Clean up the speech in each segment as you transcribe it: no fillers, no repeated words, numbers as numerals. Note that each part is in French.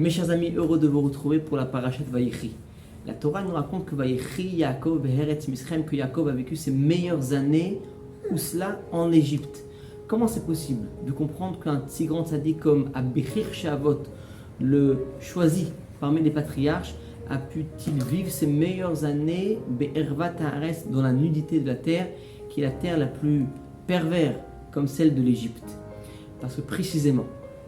Mes chers amis, heureux de vous retrouver pour la parashat Vayechi. La Torah nous raconte que Vayechi Yaakov Be'eretz Misraim, que Yaakov a vécu ses meilleures années, ou cela en Égypte. Comment c'est possible de comprendre qu'un si grand tzaddik comme Abichir Shavot, le choisi parmi les patriarches, a pu-t-il vivre ses meilleures années Be'ervat Haaretz, dans la nudité de la terre, qui est la terre la plus perverse, comme celle de l'Égypte? Parce que précisément,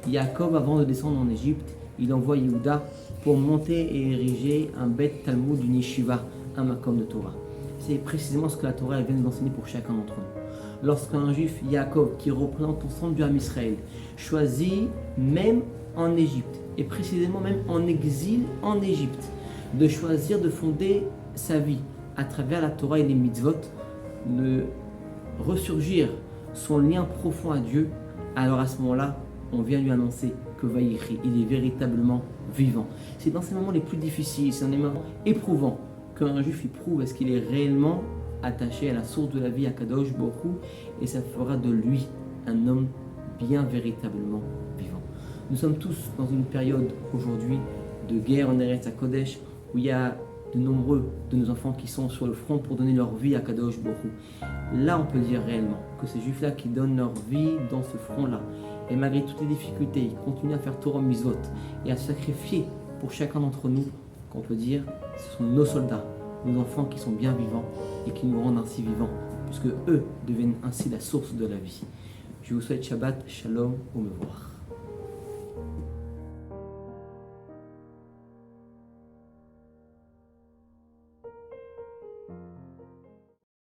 Yaakov, avant de descendre en Égypte, il envoie Yehuda pour monter et ériger un Bet Talmud, une yeshiva, un makom de Torah. C'est précisément ce que la Torah vient nous enseigner pour chacun d'entre nous. Lorsqu'un juif, Yaakov, qui représente l'ensemble du Ham Israël, choisit même en Égypte, et précisément même en exil en Égypte, de choisir de fonder sa vie à travers la Torah et les mitzvot, de ressurgir son lien profond à Dieu, alors à ce moment-là, on vient lui annoncer que Vayechi, il est véritablement vivant. C'est dans ces moments les plus difficiles, c'est dans les moments éprouvants qu'un juif éprouve est-ce qu'il est réellement attaché à la source de la vie, à Kadosh Baruch Hu, et ça fera de lui un homme bien véritablement vivant. Nous sommes tous dans une période aujourd'hui de guerre en Eretz HaKodesh, où il y a de nombreux de nos enfants qui sont sur le front pour donner leur vie à Kadosh Baruch Hu. Là, on peut dire réellement que ces juifs-là qui donnent leur vie dans ce front-là, et malgré toutes les difficultés, ils continuent à faire Torah Mitzvot et à se sacrifier pour chacun d'entre nous, qu'on peut dire, ce sont nos soldats, nos enfants qui sont bien vivants et qui nous rendent ainsi vivants, puisque eux deviennent ainsi la source de la vie. Je vous souhaite Shabbat, Shalom, au revoir.